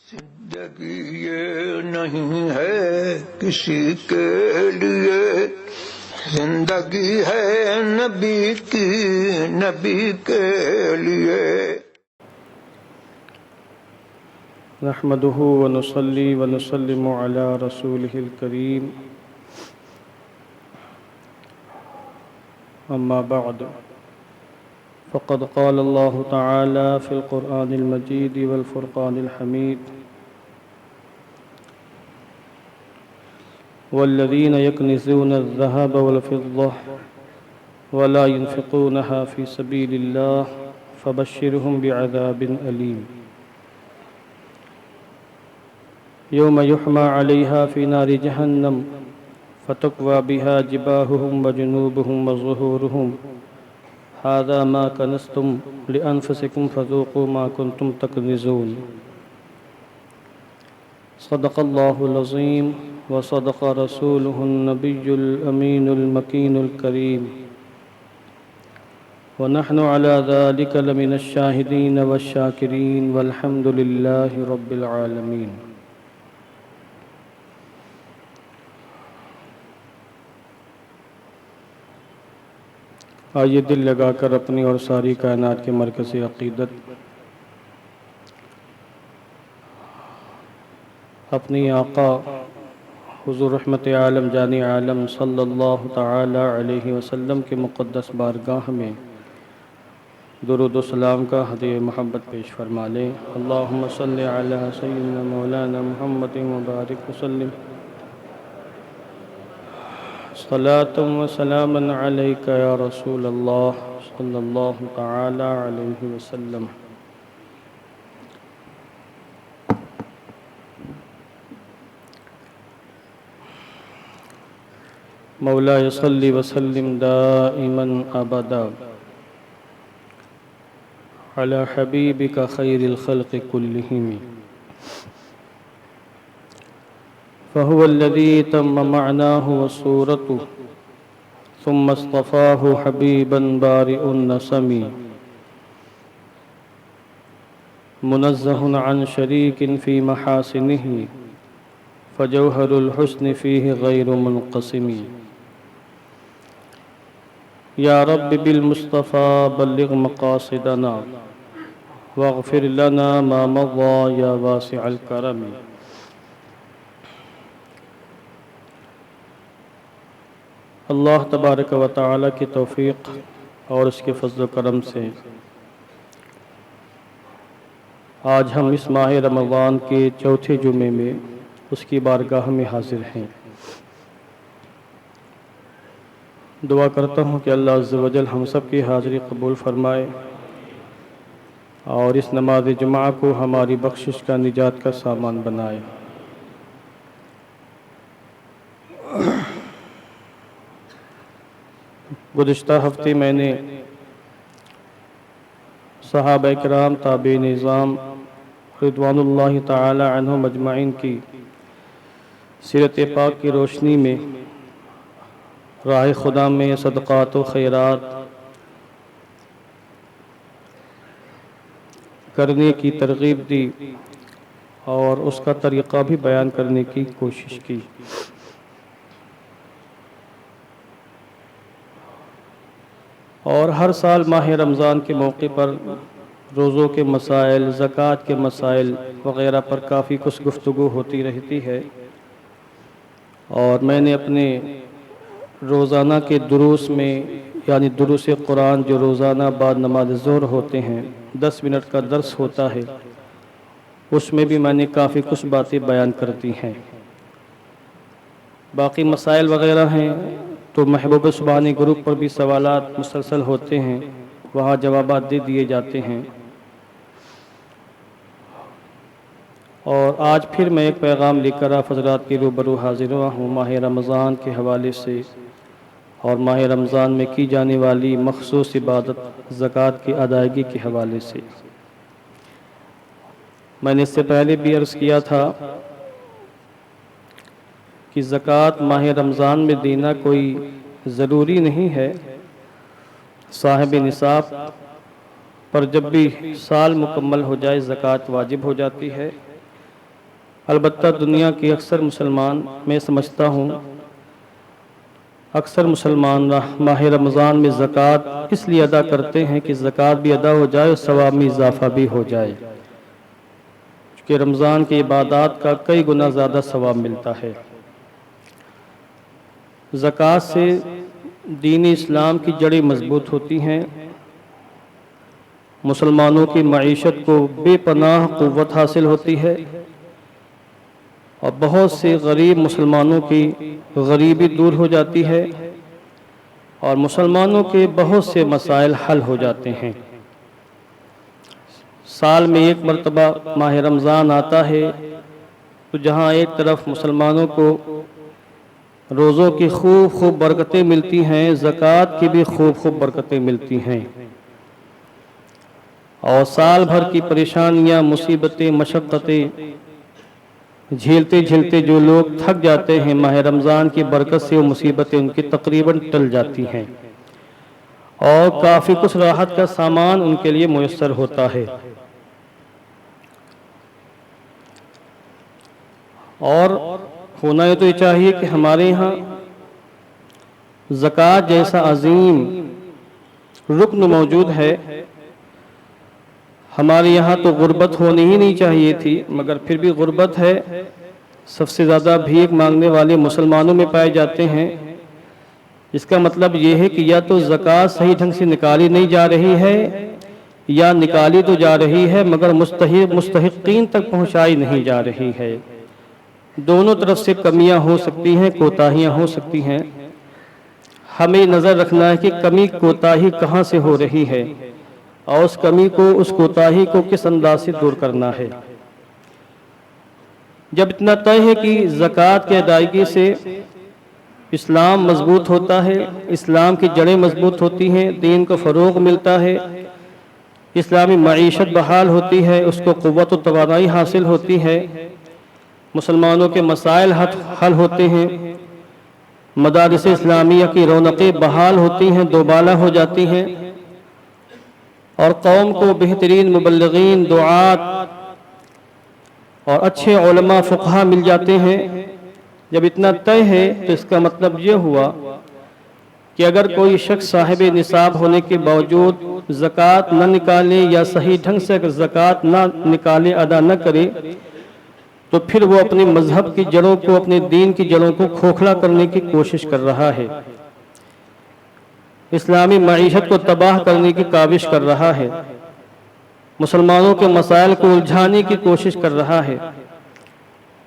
जिंदगी ये नहीं है किसी के लिए, जिंदगी है नबी की, नबी के लिए। नहमदुहु व नुसल्ली व नुसल्लिमु अला रसूलिहिल करीम, अम्मा बअद। फ़क़द क़ाल अल्लाहु तआला फ़िल क़ुरआनिल मजीद वल फ़ुरक़ानिल हमीद, वल्लज़ीन यक्निज़ून अज़्ज़हब वल फ़िद्दह वला युनफ़िक़ूनहा फ़ी सबीलिल्लाह फ़बश्शिरहुम बिअज़ाबिन अलीम। यौम युहमा अलैहा फ़ी नारि जहन्नम फ़तुक्वा बिहा जिबाहुहुम व जुनूबुहुम व ज़ुहूरुहुम हाज़ा मा कनज़्तुम लिअन्फ़ुसिकुम फ़ज़ूक़ू मा कुन्तुम तकनिज़ून। सदक़ल्लाहुल अज़ीम व सदक़ रसूलुहुन नबियुल अमीनुल मकीनुल करीम व नहनु अला ज़ालिका लमिनश शाहिदीन वश्शाकिरीन वल्हम्दुलिल्लाहि रब्बिल आलमीन। आइए दिल लगाकर अपनी और सारी कायनात के मरकज़ अक़ीदत, अपनी आका हुज़ूर रहमत आलम जानी आलम सल्लल्लाहु तआला अलैहि वसल्लम के मुक़द्दस बारगाह में दुरूद व सलाम का हदीये मोहब्बत पेश फरमा लें। अल्लाहुम्मा सल्लि अला सय्यिदिना मौलाना मुहम्मदिन व बारिक वसल्लिम सलातुम व सलामन अलैका या रसूल अल्लाह सल्लल्लाहु तआला अलैहि वसल्लम। मौलाए सल्लि व सल्लिम दाइमन अबदा अला हबीबिका खैरिल खल्क़ि कुल्लिहिम फ़हुवल्लज़ी तम्म मअनाहु व सूरतुहु सुम्मा इस्तफ़ाहु हबीबन बारिउन नसमी मुनज़्ज़हुन अन शरीकिन फ़ी महासिनिही फ़जौहरुल हुस्नि फ़ीहि गैरु मुनक़सिमी। या रब्बि बिल मुस्तफ़ा बल्लिग़ मक़ासिदना वग़फ़िर लना मा मज़ा या वासिअल करमी। अल्लाह तबारक व तआला की तौफ़ीक़ और उसके फ़ज़्ल व करम से आज हम इस माह रमज़ान के चौथे जुमे में उसकी बारगाह में हाज़िर हैं। दुआ करता हूँ कि अल्लाह अज़्ज़ व जल हम सब की हाज़िरी कबूल फ़रमाए और इस नमाज जुमा को हमारी बख्शिश का, निजात का सामान बनाए। गुज़िश्ता हफ्ते मैंने सहाबा किराम ताबे निज़ाम रिदवानुल्लाहि ताला अन्हुम अजमाइन की सीरत पाक की रोशनी में राह खुदा में सदक़ात व खैरात करने की तरग़ीब दी और उसका तरीक़ा भी बयान करने की कोशिश की। और हर साल माह रमज़ान के मौके पर रोज़ों के मसाइल, ज़कात के मसाइल वग़ैरह पर काफ़ी कुछ गुफ्तगू होती रहती है। और मैंने अपने रोज़ाना के दुरूस में यानी दुरूस कुरान जो रोज़ाना बाद नमाज ज़ोहर होते हैं, 10 मिनट का दर्स होता है, उसमें भी मैंने काफ़ी कुछ बातें बयान कर दी हैं। बाकी मसाइल वग़ैरह हैं तो महबूब सुबहानी ग्रुप पर भी सवालात मुसलसल होते हैं, वहाँ जवाबात दे दिए जाते हैं। और आज फिर मैं एक पैगाम लेकर आप हज़रात के रूबरू हाज़िर हुआ हूँ माह रमज़ान के हवाले से और माह रमज़ान में की जाने वाली मख़सूस इबादत ज़कात की अदायगी के हवाले से। मैंने इससे पहले भी अर्ज़ किया था कि ज़कात माह रमज़ान में देना कोई ज़रूरी नहीं है। साहिब निसाब पर जब भी साल मुकम्मल हो जाए ज़कात वाजिब हो जाती है। अलबत्ता दुनिया के अक्सर मुसलमान, मैं समझता हूँ अक्सर मुसलमान माह रमज़ान में ज़कात इसलिए अदा करते हैं कि ज़कात भी अदा हो जाए और सवाब में इजाफ़ा भी हो जाए, क्योंकि रमज़ान की इबादत का कई गुना ज़्यादा सवाब मिलता है। ज़कात से दीन इस्लाम की जड़ें मजबूत होती हैं, मुसलमानों की मईशत को बेपनाह क़ुव्वत हासिल होती है और बहुत से गरीब मुसलमानों की गरीबी दूर हो जाती है और मुसलमानों के बहुत से मसाइल हल हो जाते हैं। साल में एक मरतबा माह रमज़ान आता है तो जहाँ एक तरफ मुसलमानों को रोज़ों की खूब बरकतें मिलती हैं, ज़कात की भी खूब बरकतें मिलती हैं और साल भर की परेशानियाँ, मुसीबतें, मशक्क़तें झेलते झेलते जो लोग थक जाते हैं, माह रमज़ान की बरकत से वो मुसीबतें उनकी तकरीबन टल जाती हैं और काफ़ी कुछ राहत का सामान उनके लिए मुयस्सर होता है। और होना ये तो ये चाहिए कि हमारे यहाँ ज़कात जैसा अजीम रुकन मौजूद है। हमारे यहाँ तो गुर्बत होनी ही नहीं चाहिए थी, मगर फिर भी गुर्बत है। सबसे ज़्यादा भीख मांगने वाले मुसलमानों में पाए जाते हैं। इसका मतलब ये है कि या तो ज़कात सही ढंग से निकाली नहीं जा रही है या निकाली तो जा रही है मगर मुस्तहिक़ीन तक पहुँचाई नहीं जा रही है। दोनों तरफ से कमियां हो सकती हैं, कोताहियां हो सकती हैं। हमें नज़र रखना है कि कमी कोताही कहाँ से हो रही है और उस कमी को, उस कोताही को किस अंदाज से दूर करना है। जब इतना तय है कि ज़कात की अदायगी से इस्लाम मजबूत होता है, इस्लाम की जड़ें मजबूत होती हैं, दीन को फ़रोग़ मिलता है, इस्लामी मईशत बहाल होती है, उसको क़ुव्वत व तवानाई हासिल होती है, मुसलमानों के मसाइल हल होते हैं, मदारिस इस्लामिया की रौनकें बहाल होती हैं, दोबाला हो जाती हैं और कौम को बेहतरीन मुबल्लिगीन, दुआत और अच्छे उलमा फ़ुक़हा मिल जाते हैं। जब इतना तय है तो इसका मतलब ये हुआ कि अगर कोई शख्स साहिब निसाब होने के बावजूद ज़कात न निकाले या सही ढंग से अगर ज़कात न निकाले, अदा न करे, तो फिर वो अपने मजहब की जड़ों को, अपने दीन की जड़ों को खोखला करने की कोशिश कर रहा है, इस्लामी मईशत को तबाह करने की काविश कर रहा है, मुसलमानों के मसाइल को उलझाने की कोशिश कर रहा है,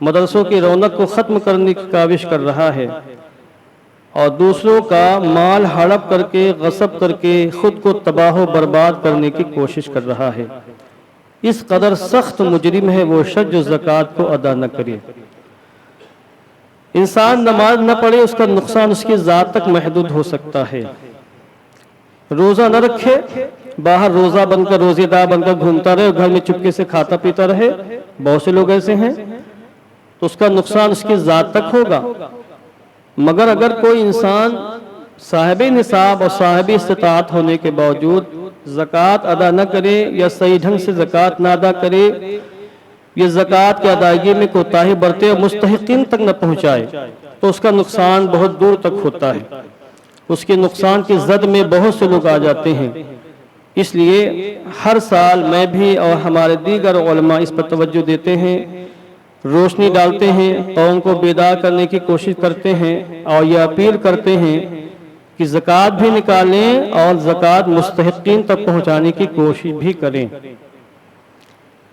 मदरसों की रौनक को ख़त्म करने की काविश कर रहा है और दूसरों का माल हड़प करके, गसब करके खुद को तबाह बर्बाद करने की कोशिश कर रहा है। इस कदर सख्त मुजरिम है वो शख्स जो ज़कात को अदा न करे। इंसान नमाज न पढ़े, उसका नुकसान उसकी ज़ात तक महदूद हो सकता है। रोज़ा न रखे, बाहर रोज़ा बनकर, रोज़ेदार बनकर घूमता रहे, घर में चुपके से खाता पीता रहे, बहुत से लोग ऐसे हैं, तो उसका नुकसान उसकी ज़ात तक होगा। मगर अगर कोई इंसान साहिब निसाब और साहिब इस्तिताअत होने के बावजूद ज़कात अदा न करे या सही ढंग से ज़कात न अदा करे, ये ज़कात की अदायगी में कोताही बरते और मुस्तहिक़ीन तक न पहुँचाए, तो उसका नुकसान बहुत दूर तक होता है। उसके नुकसान की जद में बहुत से लोग आ जाते हैं। इसलिए हर साल मैं भी और हमारे दीगर उलमा इस पर तवज्जो देते हैं, रोशनी डालते हैं, कौम को बेदार करने की कोशिश करते हैं और यह अपील करते हैं कि ज़कात भी निकालें और ज़कात मुस्तहिक़ीन तक पहुँचाने की कोशिश भी करें।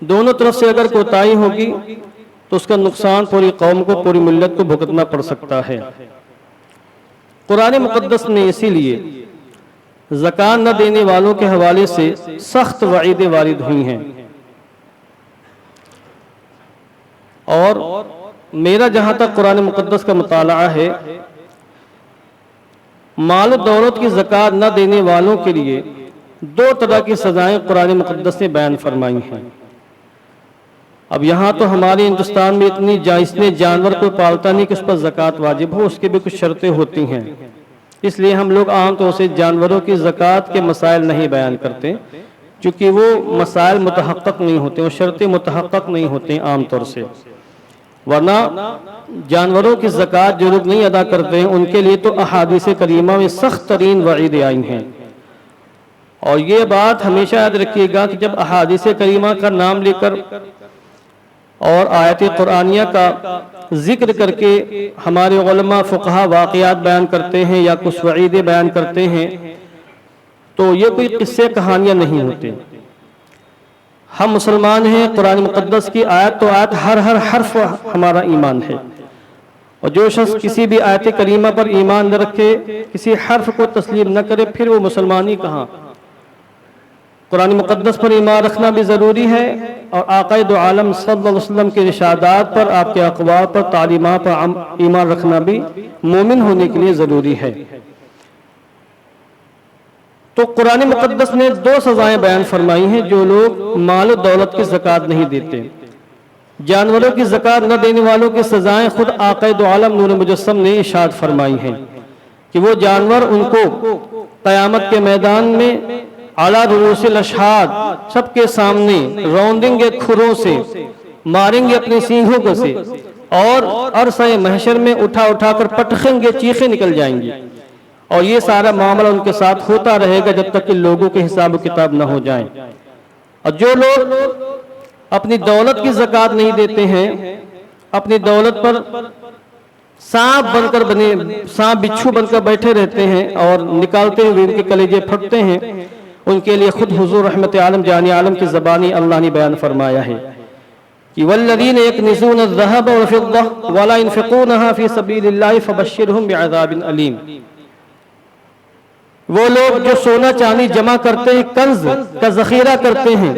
दोनों तरफ से अगर कोताही होगी तो उसका नुकसान पूरी कौम को, पूरी मिल्लत को भुगतना पड़ सकता है। कुरान मुक़द्दस ने इसीलिए ज़कात न देने वालों के हवाले से सख्त वईदें वारिद हुई हैं और मेरा जहाँ तक कुरान मुक़द्दस का मुताला है, माल दौलत की ज़कात न देने वालों के लिए दो तरह की सज़ाएं कुरान मुक़द्दस ने बयान फरमाई हैं। अब यहाँ तो हमारे हिंदुस्तान में इतने जानवर कोई पालता नहीं कि उस पर ज़कात वाजिब हो, उसकी भी कुछ शर्तें होती हैं। इसलिए हम लोग आम तौर से जानवरों की ज़कात के मसाइल नहीं बयान करते, क्योंकि वो मसाइल मुतहक़्क़क़ नहीं होते, वो शर्तें मुतहक़्क़क़ नहीं होती आम तौर से। वरना जानवरों की ज़कात जो लोग नहीं अदा करते हैं उनके लिए तो अहादीस करीमा में सख्त तरीन वईदें आई हैं। और ये बात हमेशा याद रखिएगा कि जब अहादीस करीमा का नाम लेकर और आयत कुरानिया का जिक्र करके हमारे उलमा फुक़हा वाक़यात बयान करते हैं या कुछ वईदें बयान करते हैं तो ये कोई किस्से कहानियाँ नहीं होती। हम मुसलमान हैं, कुरान मुक़द्दस की आयत तो आयत हर हर्फ हमारा ईमान है। और जो शख्स किसी भी आयत करीमा पर ईमान न रखे, किसी हर्फ को तस्लीम न करे, फिर वो मुसलमानी कहाँ। कुरान मुक़द्दस पर ईमान रखना भी ज़रूरी है और आक़ाए दो आलम सल्लल्लाहु अलैहि वसल्लम के इरशादात पर, आपके अक़वाल पर, तालीमात पर ईमान रखना भी मोमिन होने के लिए ज़रूरी है। तो कुरान मुक़द्दस ने 2 सज़ाएं बयान फरमाई हैं जो लोग माल और दौलत की ज़कात नहीं देते। जानवरों की ज़कात न देने वालों की सज़ाएं खुद आक़ाए दो आलम नूर मुजस्सम ने इरशाद फरमाई हैं कि वो जानवर उनको क़यामत के मैदान में अला रुऊसिल अशहाद सबके सामने रौंदेंगे खुरों से, मारेंगे अपने सींगों को से और अरसा महशर में उठा उठाकर पटखेंगे, चीखें निकल जाएंगी। और ये सारा मामला उनके साथ होता रहेगा जब तक कि लोगों के हिसाब किताब न हो जाए। और जो लोग अपनी दौलत की ज़कात नहीं देते हैं, अपनी दौलत पर सांप बनकर सांप बिच्छू बनकर बैठे रहते हैं और निकालते हुए उनके कलेजे फटते हैं, उनके लिए खुद हुजूर रहमत आलम जानी आलम की ज़बानी अल्लाह ने बयान फरमाया है कि वल्लज़ीन यकनिज़ून अज़-ज़हब वल-फ़िद्दा वला यनफ़िक़ूनहा फ़ी सबीलिल्लाहि फ़बश्शिरहुम बिअज़ाबिन अलीम। वो लोग जो सोना चांदी जमा करते हैं, कंज का ज़ख़ीरा करते हैं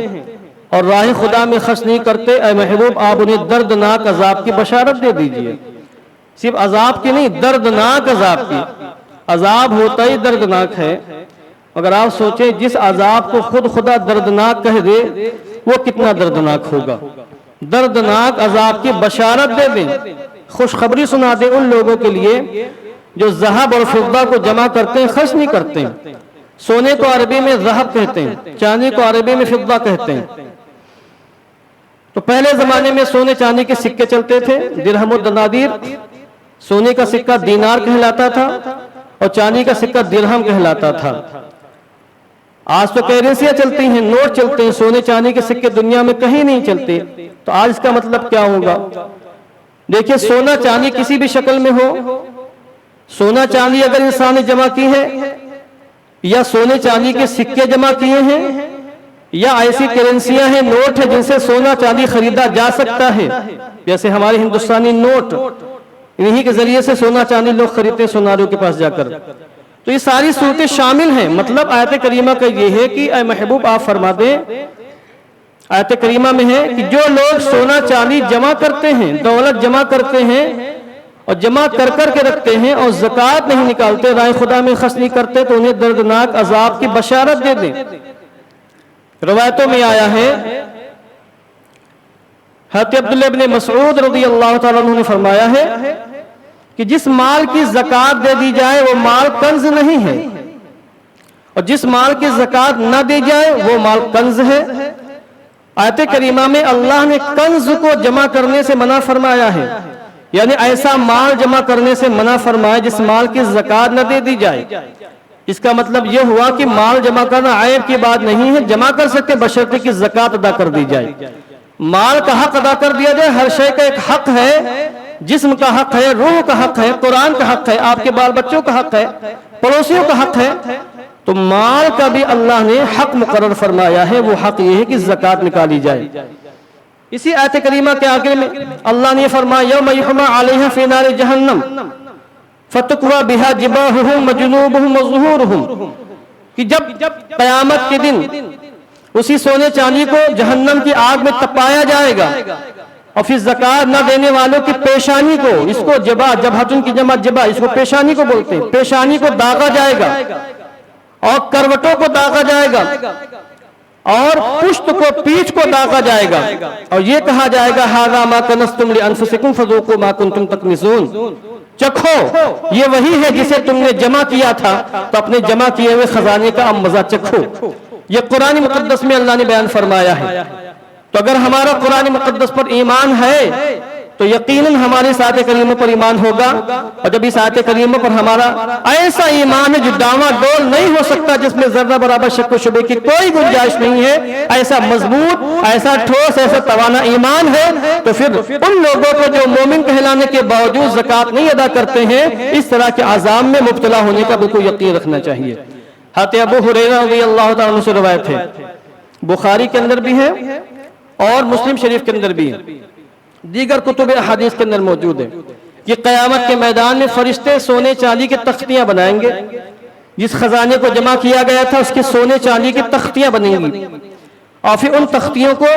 और राह खुदा में खर्च नहीं करते, ऐ महबूब आप उन्हें दर्दनाक अजाब की बशारत दे दीजिए। सिर्फ अजाब की नहीं, दर्दनाक अजाब की। अजाब होता ही दर्दनाक है, अगर आप सोचें जिस अजाब को खुद खुदा दर्दनाक कह दे वो कितना दर्दनाक होगा। दर्दनाक अजाब की बशारत दे दें, खुशखबरी सुना दे उन लोगों के लिए जो ज़हब और फिद्दा को जमा करते हैं, खर्च नहीं करते हैं। सोने को अरबी में ज़हब कहते हैं, चांदी को अरबी में फिद्दा कहते हैं। तो पहले जमाने में सोने चांदी के सिक्के चलते थे, दिरहम और दनादीर। सोने का सिक्का दीनार कहलाता था और चांदी का सिक्का दिरहम कहलाता था। आज तो करेंसियां चलती हैं, नोट चलते हैं, सोने चांदी के सिक्के दुनिया में कहीं नहीं चलते। तो आज इसका मतलब क्या होगा? देखिए, सोना चांदी किसी भी शक्ल में हो, सोना चांदी अगर इंसान ने जमा की है या सोने चांदी के सिक्के जमा किए हैं या ऐसी करेंसियां हैं, नोट है जिनसे सोना चांदी खरीदा जा सकता है, जैसे हमारे हिंदुस्तानी नोट, इन्हीं के जरिए से सोना चांदी लोग खरीदते हैं सोनारों के पास जाकर। तो ये सारी सूरतें शामिल हैं। मतलब आयत करीमा का ये है कि ऐ महबूब आप फरमा दें, आयत करीमा में है कि जो लोग सोना चांदी जमा करते हैं, दौलत जमा करते हैं और जमा कर कर के रखते हैं और ज़कात नहीं निकालते, राह खुदा में खर्च नहीं करते, तो उन्हें दर्दनाक अजाब की बशारत दे दें। रवायतों में आया है, हज़रत अब्दुल्लाह इब्न मसऊद रज़ियल्लाहु तआला अन्हु ने फरमाया है कि जिस माल की ज़कात दे दी जाए वो माल कंज नहीं है और जिस माल की ज़कात न दी जाए वो माल कंज है। आयत करीमा में अल्लाह ने कंज को जमा करने से मना फरमाया है, यानी ऐसा माल जमा करने से मना फरमाया जिस माल की ज़कात न दे दी जाए। इसका मतलब यह हुआ कि माल जमा करना आयब की बात नहीं है, जमा कर सकते बशर्ते कि ज़कात अदा कर दी जाए। माल का हक अदा कर दिया जाए। हर शय का एक हक है, जिस्म का हक है, रूह का हक है, कुरान का हक है, आपके बाल बच्चों का हक है, पड़ोसियों का हक है। तो माल का भी अल्लाह ने हक मुकर्रर फरमाया है। वो हक ये है कि ज़कात निकाली जाए। इसी आयत करीमा के आखिर में अल्लाह ने फरमाया, यौम युहमा अलैहा फी नारि जहन्नम फतुक्वा बिहा जिबाहुहुम व जुनूबुहुम व ज़ुहूरुहुम, कि जब क़यामत के दिन उसी सोने चांदी को जहन्नम की आग में तपाया जाएगा और फिर ज़कात न देने वालों की पेशानी को, इसको जबा, जबहतुन की जमा जबा, इसको पेशानी को बोलते हैं, पेशानी को दागा जाएगा और करवटों को दागा जाएगा और पुश्त को, पीठ को दागा जाएगा और ये कहा जाएगा, हाज़ा मा कनज़्तुम लिअन्फुसिकुम फ़ज़ूक़ू मा कुन्तुम तकनिज़ून, चखो ये वही है जिसे तुमने जमा किया था, तो अपने जमा किए हुए खजाने का अब मजा चखो। ये कुरान मुक़द्दस में अल्लाह ने बयान फरमाया है। तो अगर हमारा कुरान मुक़द्दस पर ईमान है तो यकीनन हमारे इस आयत करीम पर ईमान होगा। और जब इस आयत करीम पर हमारा ऐसा ईमान है जो डावाडोल नहीं हो सकता, जिसमें जर्रा बराबर शक व शुबे की कोई गुंजाइश नहीं है, ऐसा मजबूत, ऐसा ठोस, ऐसा तवाना ईमान है, तो फिर उन लोगों को जो मोमिन कहलाने के बावजूद ज़कात नहीं अदा करते हैं, इस तरह के अज़ाब में मुब्तला होने का बिल्कुल यकीन रखना चाहिए। हज़रत अबू हुरैरा रज़ियल्लाहु ताला अन्हु से रिवायत है, बुखारी के अंदर भी है और मुस्लिम शरीफ के अंदर भी है, दीगर कुतुब हदीस के अंदर मौजूद है कि क़यामत के मैदान में फरिश्ते सोने चांदी की तख्तियां बनाएंगे। जिस खजाने को जमा किया गया था उसकी सोने चांदी की तख्तियां बनेंगी और फिर उन तख्तियों को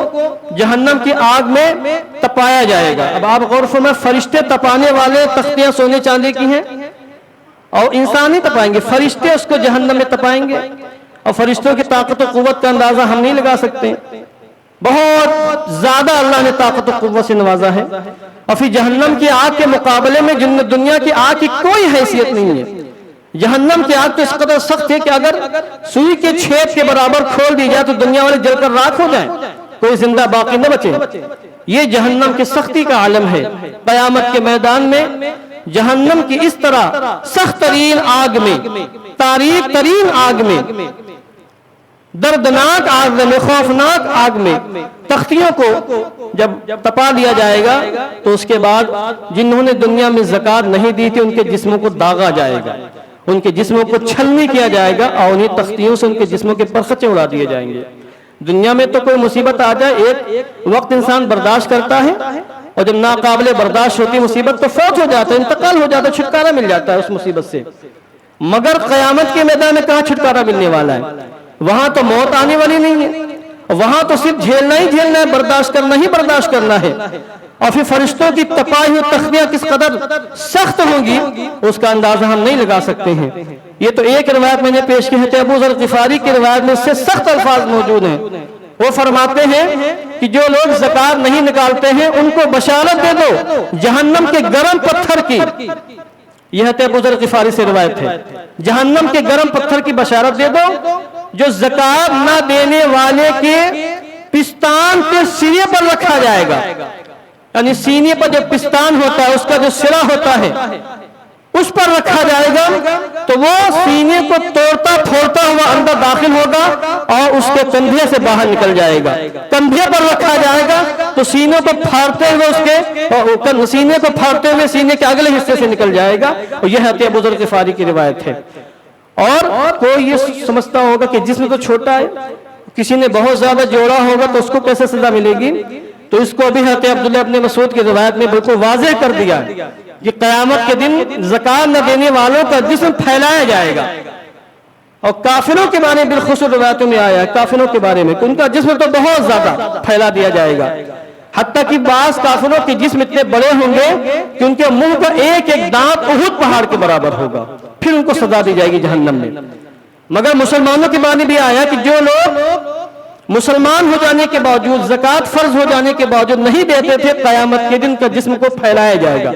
जहन्नम की आग में तपाया जाएगा। अब आप गौर फरमाएं, फरिश्ते तपाने वाले तख्तियां सोने चांदी की हैं और इंसान नहीं तपाएंगे, फरिश्ते उसको जहन्नम में तपाएंगे। और फरिश्तों की ताकत और कुव्वत का अंदाजा हम नहीं लगा सकते, बहुत ज्यादा अल्लाह ने ताकत और कुव्वत से नवाजा है। और फिर जहन्नम की आग के मुकाबले में जिन दुनिया की आग की कोई हैसियत नहीं है। जहन्नम की आग तो इस कदर सख्त है कि अगर सुई के छेद के बराबर खोल दी जाए तो दुनिया वाले जलकर राख हो जाए, कोई जिंदा बाकी न बचे। ये जहन्नम की सख्ती का आलम है। क़यामत के मैदान में जहन्नम की इस तरह सख्त तरीन आग में, तारीक तरीन आग में, दर्दनाक आग में, खौफनाक आग में तख्तियों को जब तपा दिया जाएगा तो उसके बाद जिन्होंने दुनिया में ज़कात नहीं दी थी उनके जिस्मों को दागा जाएगा, उनके जिस्मों को छलनी किया जाएगा और उन्हीं तख्तियों से उनके जिस्मों के परखचे उड़ा दिए जाएंगे। दुनिया में तो कोई मुसीबत आ जाए, एक वक्त इंसान बर्दाश्त करता है और जब नाकाबिले बर्दाश्त होती मुसीबत तो फौत हो जाता है, इंतकाल हो जाता है, छुटकारा मिल जाता है उस मुसीबत से। मगर क़यामत के मैदान में कहाँ छुटकारा मिलने वाला है? वहां तो मौत आने वाली नहीं है, वहां तो सिर्फ झेलना ही झेलना है, बर्दाश्त करना ही बर्दाश्त करना है। और फिर फरिश्तों की तपाई हुई तख्तियां किस कदर सख्त होंगी उसका अंदाजा हम नहीं लगा सकते हैं। ये तो एक रिवायत मैंने पेश की है, अबू ज़र ग़िफ़ारी की रिवायत में इससे सख्त अल्फाज मौजूद हैं। वो फरमाते हैं कि जो लोग ज़कात नहीं निकालते हैं उनको बशारत दे दो जहन्नम के गर्म पत्थर की। यह अबू ज़र ग़िफ़ारी से रिवायत है, जहन्नम के गर्म पत्थर की बशारत दे दो जो ज़कात ना देने वाले के पिस्तान के सिरे पर रखा जाएगा। यानी सीने पर जो पिस्तान होता है उसका जो सिरा होता है उस पर रखा जाएगा तो वो सीने को तोड़ता फोड़ता हुआ अंदर दाखिल होगा और उसके कंधे से बाहर निकल जाएगा। कंधे पर रखा जाएगा तो सीने को फाड़ते हुए उसके सीने को फाड़ते हुए सीने के अगले हिस्से से निकल जाएगा। और यह है अबू ज़र ग़िफ़ारी की रिवायत है। और कोई ये समझता होगा कि जिस्म तो छोटा है, किसी ने बहुत ज्यादा जोड़ा होगा तो उसको कैसे सजा मिलेगी, तो इसको अभी हज़रत अब्दुल्लाह इब्न मसूद की रिवायत में बिल्कुल वाज़ेह कर दिया कि क़यामत के दिन ज़कात न देने वालों का जिस्म फैलाया जाएगा। और काफिरों के बारे में बिलखुसूस रिवायतों में आया है, काफिरों के बारे में उनका जिस्म तो बहुत ज्यादा फैला दिया जाएगा, हत्ता कि बास काफिरों के जिस्म इतने बड़े होंगे कि उनके मुंह का एक एक दांत उहुद पहाड़ के बराबर होगा, फिर उनको सजा दी जाएगी जहन्नम में। मगर मुसलमानों के बारे में भी आया कि जो लोग मुसलमान हो जाने के बावजूद, ज़कात फर्ज हो जाने के बावजूद नहीं देते थे, क़यामत के दिन का जिस्म को फैलाया जाएगा।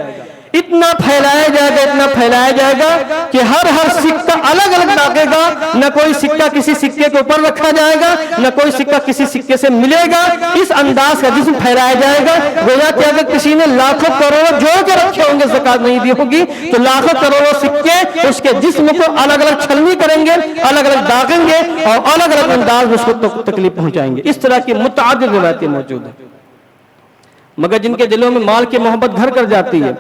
इतना फैलाया जाएगा, इतना फैलाया जाएगा कि हर सिक्का अलग अलग लागेगा। न कोई सिक्का किसी सिक्के के ऊपर रखा जाएगा, न कोई सिक्का किसी सिक्के से मिलेगा। इस अंदाज का जिस्म फैलाया जाएगा। गोया कि अगर किसी ने लाखों करोड़ों जोड़ के रखे होंगे, ज़कात नहीं दी होगी, तो लाखों करोड़ों सिक्के उसके जिस्म को अलग अलग छलनी करेंगे, अलग अलग दागेंगे और अलग अलग अंदाज में उसको तकलीफ पहुंचाएंगे। इस तरह की मुतअद्दिद रिवायतें मौजूद है। मगर जिनके दिलों में माल की मोहब्बत घर कर जाती है,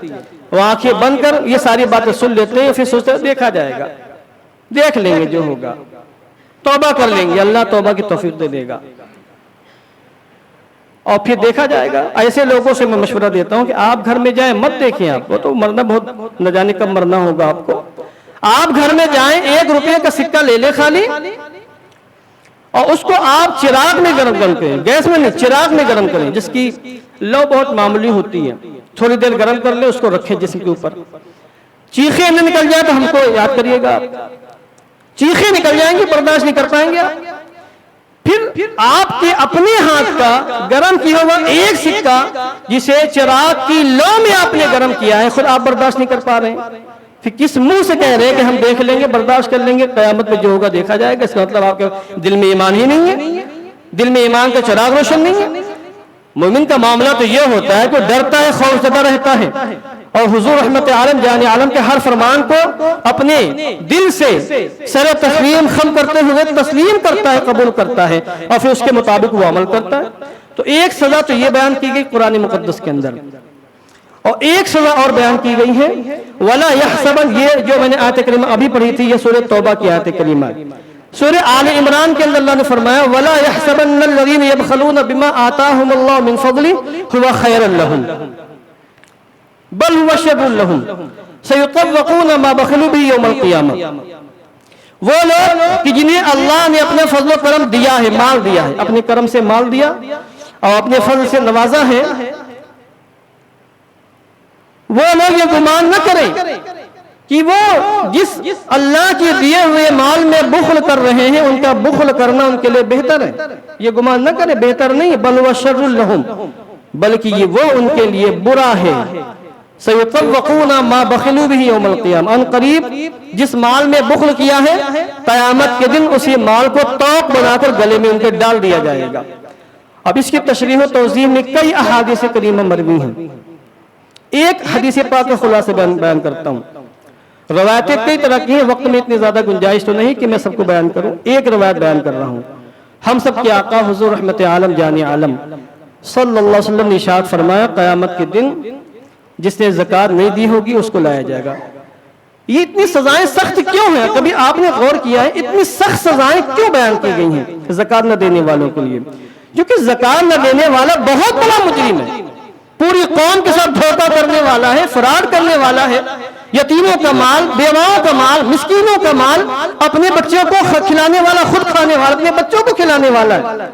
वो आंखें बंद कर ये सारी बातें सुन लेते हैं, फिर सोचते हैं देखा जाएगा, देख लेंगे जो होगा, तौबा कर लेंगे, अल्लाह तौबा की तौफीक दे देगा और फिर देखा जाएगा। ऐसे लोगों से मैं मशवरा देता हूं कि आप घर में जाएं, मत देखें, आप वो तो मरना बहुत न जाने कब मरना होगा आपको। आप घर में जाएं, 1 रुपये का सिक्का ले ले खाली और उसको आप चिराग में गर्म करें, गैस में नहीं, चिराग में गर्म करें, जिसकी लो बहुत मामूली होती है। थोड़ी देर गर्म कर ले, उसको रखें जिस्म के ऊपर। चीखें न निकल जाए तो हमको याद करिएगा, चीखें निकल जाएंगी, बर्दाश्त नहीं कर पाएंगे आप। फिर आपके अपने हाथ का गर्म किया हुआ एक सिक्का जिसे चिराग की लो में आपने गर्म किया है, खुद आप बर्दाश्त नहीं कर पा रहे हैं, फिर किस मुंह से कह रहे हैं कि हम देख लेंगे, बर्दाश्त कर लेंगे, क़यामत में जो होगा देखा जाएगा। इसका मतलब आपके दिल में ईमान ही नहीं है, दिल में ईमान का चिराग रोशन नहीं है। मोमिन का मामला तो ये होता है कि डरता है, खौफजदा रहता है और हुजूर रहमत आलम जाने आलम के हर फरमान को अपने दिल से सर तस्लीम खम करते हुए तस्लीम करता है, कबूल करता है और फिर उसके मुताबिक वो अमल करता है। तो एक सजा तो ये बयान की गई कुरान मुकद्दस के अंदर, और एक सजा और बयान की गई है वला यहसबन, ये जो मैंने आयत करीमा अभी पढ़ी थी, ये सूरह तौबा की आयत करीमा। सूरह आल इमरान के अंदर अल्लाह ने फरमाया वला यहसबन्नल्लज़ीना यबखलूना बिमा आताहुमुल्लाहु मिन फज़लिही हुवा खैरन लहुम बल हुवा शर्रुन लहुम सयुतव्वक़ूना मा बखलू बिही यौमल क़ियामह। वो लोग कि जिन्हें अल्लाह ने अपने फजल व करम दिया है, माल दिया है, अपने करम से माल दिया और अपने फजल से नवाजा है, वो लोग ये गुमान न करें कि वो जिस अल्लाह के दिए हुए माल में बुख्ल कर रहे हैं उनका बुख्ल करना उनके लिए बेहतर है। ये गुमान न करे, बेहतर नहीं, बल हुवा शर्रुन लहुम, बल्कि ये वो उनके लिए बुरा है। सयुतव्वक़ूना मा बखलू बिही यौमल क़ियामह, अन करीब जिस माल में बुख्ल किया है क़यामत के दिन उसी माल को तोक बनाकर गले में उनके डाल दिया जाएगा। अब इसकी तशरीह व तौज़ीह में कई अहादीस करीमा मरवी हैं। एक हदीस पाक का खुलासा बयान करता हूँ। रवायतें कई तरह की हैं, वक्त में इतनी ज्यादा गुंजाइश तो नहीं कि मैं सबको बयान करूं। एक रवायत बयान कर रहा हूं। हम सब के आका हुजूर रहमत आलम जाने आलम सल्लल्लाहु अलैहि वसल्लम ने इरशाद फरमाया क़यामत के दिन जिसने ज़कात नहीं दी होगी उसको लाया जाएगा। ये इतनी सजाएं सख्त क्यों हैं? कभी आपने गौर किया है इतनी सख्त सजाएं क्यों बयान की गई हैं ज़कात न देने वालों के लिए? क्योंकि ज़कात न देने वाला बहुत बड़ा मुजरिम है, पूरी कौम के साथ धोखा करने वाला है, फ्रॉड करने वाला है। यतीमों का माल, बेवाओं का माल, मिस्कीनों का माल, अपने बच्चों को खिलाने वाला, खुद खाने वाला, अपने बच्चों को खिलाने वाला है,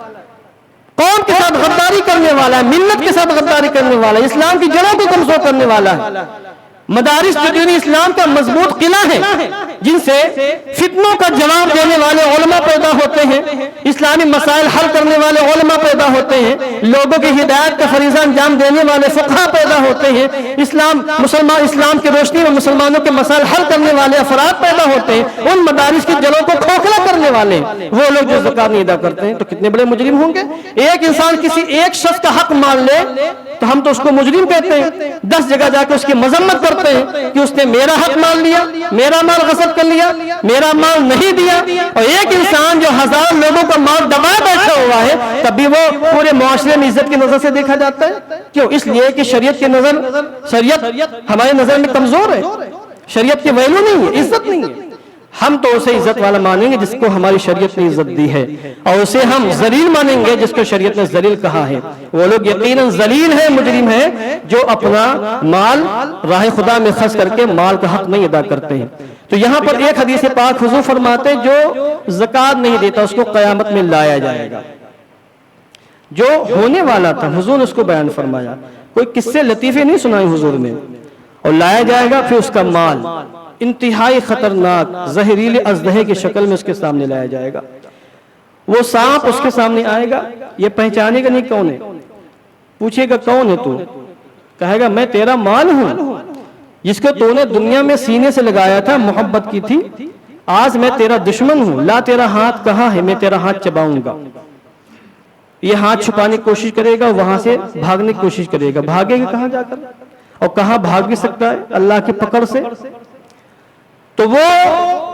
कौम के साथ गद्दारी करने वाला है, मिल्लत के साथ गद्दारी करने वाला है, इस्लाम की जड़ों को कमजोर करने वाला है। मदारिस जो दीन इस्लाम का मजबूत किला है, जिनसे फितनों का जवाब देने वाले उलमा पैदा होते हैं, इस्लामी मसाइल हल करने वाले उलमा पैदा होते हैं, लोगों की हिदायत का फरीज़ा अंजाम देने वाले फुक़हा पैदा होते हैं, इस्लाम की रोशनी में मुसलमानों के मसाइल हल करने वाले अफराद पैदा होते हैं। उन मदारिस की जड़ों को खोखला करने वाले वो लोग जो ज़कात नहीं अदा करते हैं तो कितने बड़े मुजरिम होंगे। एक इंसान किसी एक शख्स का हक मान ले तो हम तो उसको मुजरिम कहते हैं, 10 जगह जाकर उसकी मजम्मत करते हैं कि उसने मेरा हक मान लिया, मेरा माल गसब कर लिया, मेरा माल नहीं दिया। और एक इंसान जो 1000 लोगों का माल दबाए बैठा हुआ है तभी वो पूरे मुआशरे में इज्जत की नजर से देखा जाता है। क्यों? इसलिए कि शरीयत की नजर, शरीयत हमारी नजर में कमजोर है, शरीयत की वैल्यू नहीं है, इज्जत नहीं है। हम तो उसे इज्जत वाला मानेंगे जिसको हमारी शरीयत ने इज्जत दी है, और उसे हम जलील मानेंगे जिसको शरीयत ने जलील कहा है। वो लोग यकीनन जलील है, मुजरिम है, जो अपना माल राह खुदा में खर्च करके माल का हक नहीं अदा करते हैं। तो यहाँ पर एक हदीस पाक हुजूर फरमाते जो ज़कात नहीं देता उसको क़यामत में लाया जाएगा। जो होने वाला था हुजूर ने उसको बयान फरमाया, कोई किस्से लतीफे नहीं सुनाए हुजूर ने, और लाया जाएगा। फिर उसका माल इंतहाई खतरनाक जहरीले अजदहे की शक्ल में उसके सामने लाया जाएगा। वो सांप उसके सामने आएगा, ये पहचानेगा नहीं कौन है, पूछेगा कौन है तू, कहेगा मैं तेरा माल हूं जिसको तूने दुनिया में सीने से लगाया था, मोहब्बत की थी, आज मैं तेरा दुश्मन हूं, ला तेरा हाथ कहाँ है, मैं तेरा हाथ चबाऊंगा। ये हाथ छुपाने की कोशिश करेगा, वहां से भागने की कोशिश करेगा, भागेगा कहां जाकर, और कहां भाग भी सकता है अल्लाह की पकड़ से। तो वो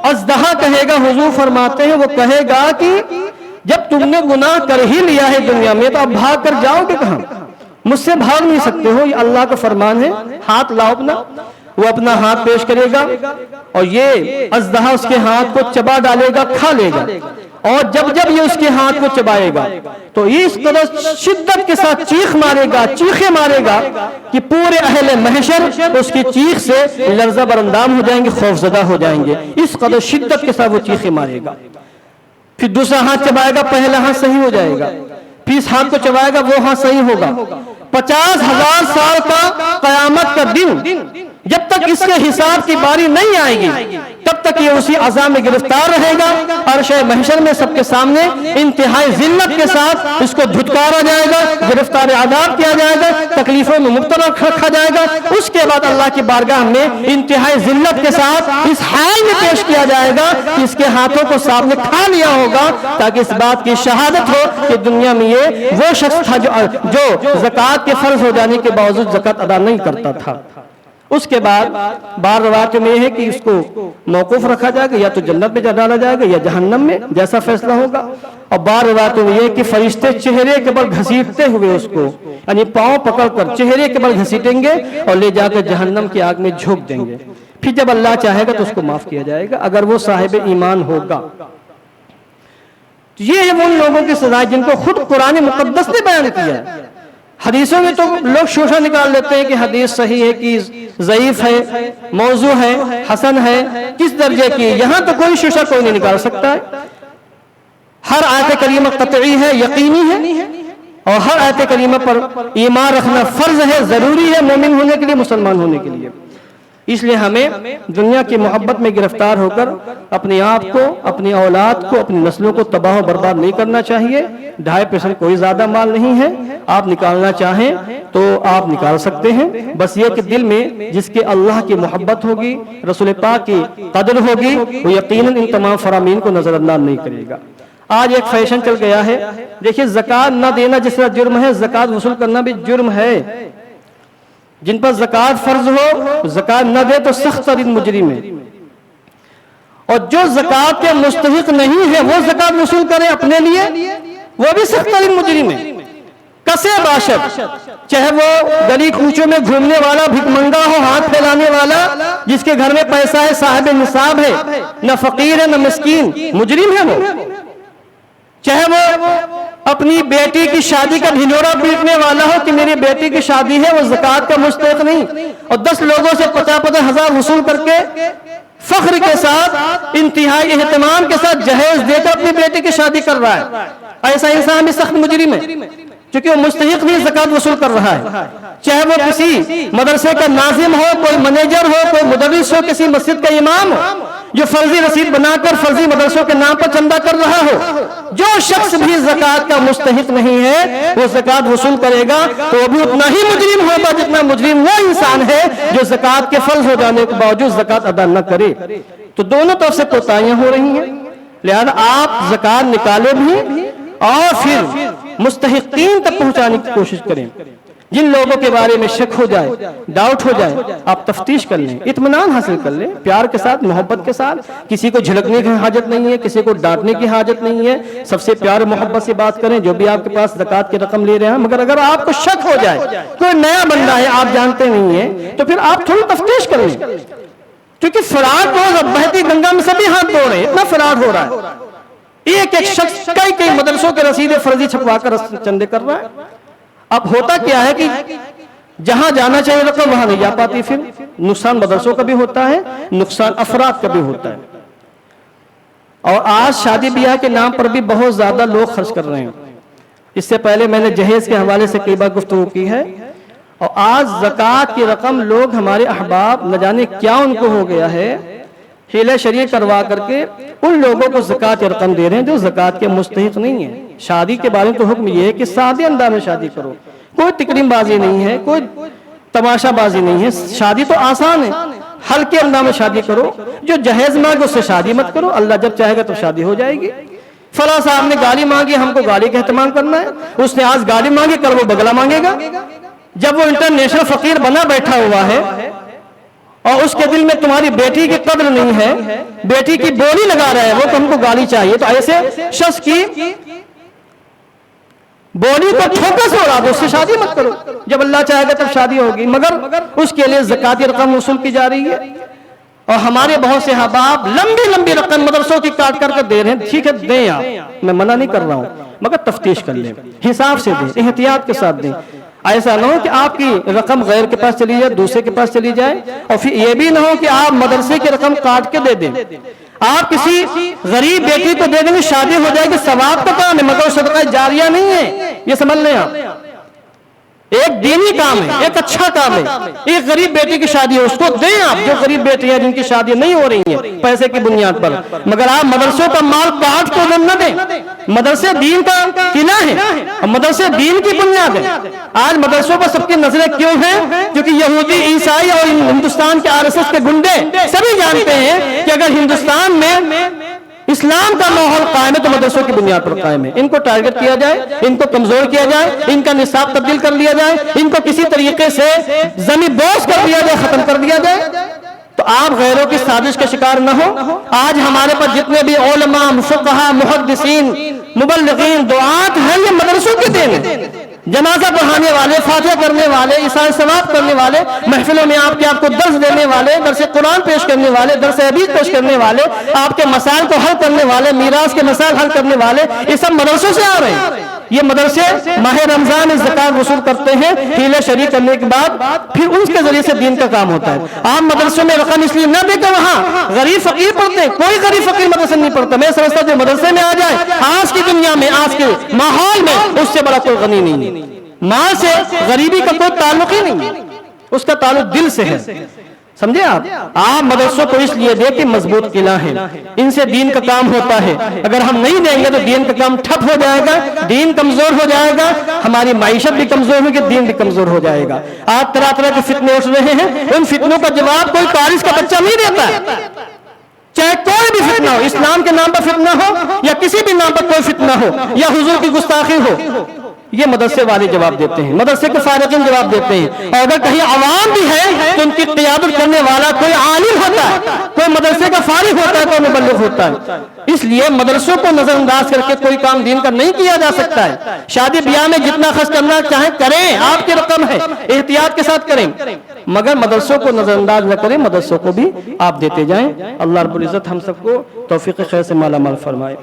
अजदहा कहेगा, हुजूर फरमाते हैं वो कहेगा कि जब तुमने गुनाह कर ही लिया है दुनिया में तो अब भाग कर जाओगे कहां, मुझसे भाग नहीं सकते हो, ये अल्लाह का फरमान है, हाथ लाओ अपना। वो अपना हाथ पेश करेगा और ये अजदहा उसके हाथ को चबा डालेगा, खा लेगा। और जब जब ये उसके हाथ को चबाएगा तो ये इस तरह शिद्दत के साथ चीख मारेगा, चीखे मारेगा कि पूरे अहले महशर उसकी चीख से लर्जा बरंदाम हो जाएंगे, खौफजदा हो जाएंगे। इस कदर शिद्दत के साथ वो चीखे मारेगा। फिर दूसरा हाथ चबाएगा, पहला हाथ सही हो जाएगा, फिर इस हाथ को चबाएगा, वो हाथ सही होगा। 50,000 साल का कयामत का दिन जब तक इसके हिसाब की बारी नहीं आएगी तब तक ये उसी अज़ाब में गिरफ्तार रहेगा। अर्श महशर में सबके सामने इंतहाई जिल्लत के साथ इसको धुतकारा जाएगा, गिरफ्तार आदाब किया जाएगा, तकलीफों में मुब्तला रखा जाएगा। उसके बाद अल्लाह की बारगाह में इंतहाई जिल्लत के साथ इस हाल में पेश किया जाएगा कि इसके हाथों को सांप ने खा लिया होगा, ताकि इस बात की शहादत हो कि दुनिया में ये वो शख्स था जो ज़कात के फर्ज हो जाने के बावजूद ज़कात अदा नहीं करता था। उसके बाद बार रवायतों में है कि इसको मौकूफ रखा जाएगा, या तो जन्नत में डाला जाएगा या जहन्नम में, जैसा फैसला होगा। और बार रवायतों में है कि फरिश्ते चेहरे के बल घसीटते हुए उसको, यानी पांव पकड़कर चेहरे के बल घसीटेंगे और ले जाकर जहन्नम की आग में झोंक देंगे। फिर जब अल्लाह चाहेगा तो उसको माफ किया जाएगा, अगर वो साहिब ईमान होगा। ये है उन लोगों की सजा जिनको खुद कुरान मुकद्दस ने बयान किया है। हदीसों में तो लोग शोशा निकाल लेते हैं कि हदीस सही है कि ज़ईफ है, मौजू है, हसन है, किस दर्जे की। यहां तो कोई शोशा कोई नहीं निकाल सकता है। हर आयत करीमा कतई है, यकीनी है, और हर आयत करीमा पर ईमान रखना फर्ज है, जरूरी है मोमिन होने के लिए, मुसलमान होने के लिए। इसलिए हमें दुनिया की मोहब्बत में गिरफ्तार होकर अपने आप को, अपनी औलाद को, अपनी नस्लों को तबाह बर्बाद नहीं करना चाहिए। 2.5% कोई ज्यादा माल नहीं है, आप निकालना चाहें तो आप निकाल सकते हैं। बस ये कि दिल में जिसके अल्लाह की मोहब्बत होगी, रसूल पाक की कदर होगी, वो यकीनन इन तमाम फरामीन को नजरअंदाज नहीं करेगा। आज एक फैशन चल गया है, देखिए ज़कात न देना जिस तरह जुर्म है, ज़कात वसूल करना भी जुर्म है। जिन पर ज़कात फर्ज हो, ज़कात न दे तो सख्त तरीन मुजरिम है। और जो ज़कात के मुस्तहिक नहीं है वो ज़कात वसूल करे अपने लिए, वो भी सख्त तरीन मुजरिम है। कसे बाशद, चाहे वो गली कूचों में घूमने वाला भिखमंगा हो, हाथ फैलाने वाला, जिसके घर में पैसा है, साहिब निसाब है, न फकीर है न मिस्कीन, मुजरिम है वो। चाहे वो अपनी बेटी की शादी का ढिंढोरा पीटने वाला हो कि मेरी बेटी की शादी है, वो ज़कात का मुस्तहिक नहीं, और 10 लोगों से 50-50 हजार वसूल करके फख्र के साथ, इंतहाई एहतमाम के साथ जहेज देकर अपनी बेटी की शादी कर रहा है। ऐसा इंसान भी सख्त मुजरिम है, क्योंकि वो मुस्तहिक नहीं ज़कात वसूल कर रहा है। चाहे वो किसी मदरसे का नाजिम हो, कोई मैनेजर हो, कोई मुदर्रिस हो, किसी मस्जिद का इमाम हो, जो फर्जी रसीद बनाकर फर्जी मदरसों के नाम पर चंदा कर रहा हो, जो शख्स भी ज़कात का मुस्तहिक नहीं है वो ज़कात वसूल करेगा तो वो भी उतना ही मुजरिम होगा जितना मुजरिम वो इंसान है जो ज़कात के फर्ज हो जाने के बावजूद ज़कात अदा न करे। तो दोनों तरफ से कोताहियां हो रही हैं, लिहाजा आप ज़कात निकाले भी और फिर मुस्तहिकीन तक पहुंचाने की कोशिश करें। जिन लोगों के बारे में शक हो जाए, डाउट हो जाए, आप तफ्तीश कर लें, इत्मीनान हासिल कर लें, प्यार के साथ, मोहब्बत के साथ। किसी को झिड़कने की हाजत नहीं है, किसी को डांटने की हाजत नहीं है। सबसे प्यार मोहब्बत से बात करें जो भी आपके पास ज़कात की रकम ले रहे हैं। मगर अगर आपको शक हो जाए, कोई नया बंदा है, आप जानते नहीं है, तो फिर आप थोड़ी तफ्तीश कर लें, क्योंकि फराड रोज बहती गंगा में सभी हाथ धो रहे हैं, इतना फराड हो रहा है। एक शख्स कई मदरसों के रसीदे फर्जी छपवा कर चंदे कर रहा है। अब होता क्या है कि जहां जाना चाहिए रकम वहां नहीं जा पाती, फिर नुकसान मदरसों का भी होता है, नुकसान अफराद का भी होता है। और आज शादी ब्याह के नाम पर भी बहुत ज्यादा लोग खर्च कर रहे हैं। इससे पहले मैंने जहेज के हवाले से कई बार गुफ्तगू की है। और आज ज़कात की रकम लोग, हमारे अहबाब, न जाने क्या उनको हो गया है, हीला शरीय करवा करके उन लोगों को ज़कात की रकम दे रहे हैं जो ज़कात के मुस्तहिक नहीं है। शादी के बारे में तो हुक्म यह है कि सादे अंदाज में शादी करो, कोई तिकरीमबाजी नहीं है, कोई तमाशाबाजी नहीं है। शादी तो आसान है, हल्के अंदाज में शादी करो। जो जहेज मांगे उससे शादी मत करो, अल्लाह जब चाहेगा तो शादी हो जाएगी। फला साहब ने गाड़ी मांगी, हमको गाड़ी का एहतमाम करना है, उसने आज गाड़ी मांगी, कल वो बगला मांगेगा। जब वो इंटरनेशनल फकीर बना बैठा हुआ है और उसके दिल में तुम्हारी बेटी की कद्र नहीं है, बेटी की बोली लगा रहा है वो, तो हमको गाड़ी चाहिए, तो ऐसे शख्स की बोली को ठोकर से उड़ा दो, उससे शादी मत करो। जब अल्लाह चाहेगा तब शादी होगी। मगर उसके लिए ज़कात रकम वसूल की जा रही है और हमारे बहुत से अहबाब लंबी लंबी रकम मदरसों की काट कर दे रहे हैं। ठीक है, दें आप, मैं मना नहीं कर रहा हूं, मगर तफ्तीश कर लें, हिसाब से दें, एहतियात के साथ दें। ऐसा ना हो कि आपकी रकम गैर के पास चली जाए, दूसरे के पास चली जाए, और फिर यह भी ना हो कि आप मदरसे की रकम काट के दे दें। आप किसी गरीब बेटी को दे देंगे, शादी हो जाएगी, सवाब तो काम है, मगर सदका जारिया नहीं है, ये समझ लें आप। एक दीनी काम है, एक अच्छा काम है। एक गरीब बेटी की शादी है, उसको दें आप, जो गरीब बेटियां जिनकी शादी नहीं हो रही है पैसे की बुनियाद पर, मगर आप मदरसों का माल काट को न दें। मदरसे दीन का किला है और मदरसे दीन की बुनियाद है। आज मदरसों पर सबकी नजरें क्यों हैं? क्योंकि यहूदी, ईसाई और हिंदुस्तान के आरएसएस के गुंडे सभी जानते हैं कि अगर हिंदुस्तान में इस्लाम का माहौल कायम है तो मदरसों की बुनियाद पर कायम है। इनको टारगेट किया जाए, इनको कमजोर किया जाए, इनका निसाब तब्दील कर लिया जाए, इनको किसी तरीके से जमीन बोझ कर दिया जाए, खत्म कर दिया जाए, तो आप गैरों की साजिश के शिकार न हो। आज हमारे पास जितने भी उलमा, फुक़हा, मुहद्दिसीन, मुबल्लिगीन, दुआत हैं, ये मदरसों के देन है। जनाजा पढ़ाने वाले, फातिहा करने वाले, इसाए सवाब करने वाले, महफिलों में आपको दर्स देने वाले, दर्स कुरान पेश करने वाले, दर्स हदीस पेश करने वाले, आपके मसाइल को हल करने वाले, मीरास के मसाइल हल करने वाले, ये सब मदरसों से आ रहे हैं। ये मदरसे माह रमजान में ज़कात वसूल करते हैं, हीले शरी करने के बाद फिर उसके जरिए से दीन का काम होता है। आप मदरसों में रकम इसलिए न देकर वहां गरीब फकीर पढ़ते, कोई गरीब फकीर मदरसे नहीं पढ़ता। मैं समझता जो मदरसे में आ जाए आज की दुनिया में, आज के माहौल में, उससे बड़ा कोई गनी नहीं है। माल से गरीबी का कोई ताल्लुक ही नहीं है, उसका ताल्लुक दिल से है। समझे आप मदरसों को इसलिए दे कि मजबूत किला है, इनसे दीन का काम होता है। अगर हम नहीं देंगे तो दीन का काम ठप हो जाएगा, दीन कमजोर हो जाएगा, हमारी माइशत भी कमजोर होगी, दीन भी कमजोर हो जाएगा। आज तरह तरह के फितने उठ रहे हैं, उन फितनों का जवाब कोई कारिश का बच्चा नहीं देता है। चाहे कोई भी फितना हो, इस्लाम के नाम पर फितना हो या किसी भी नाम पर कोई फितना हो या हुजूर की गुस्ताखी हो, ये मदरसे वाले जवाब देते हैं, मदरसे के फारिकीन जवाब देते हैं। और अगर कहीं आवाम भी है तो उनकी क़ियादत करने वाला कोई आलिम होता है, कोई मदरसे का फारिग होता है, कोई मुबल्लिग होता है। इसलिए मदरसों को नजरअंदाज करके कोई काम दीन का नहीं किया जा सकता है। शादी ब्याह में जितना खर्च करना चाहे करें, आपकी रकम है, एहतियात के साथ करें, मगर मदरसों को नजरअंदाज न करें, मदरसों को भी आप देते जाएं। अल्लाह रब्बुल इज्जत हम सबको तौफीक खैर से माला माल फरमाए।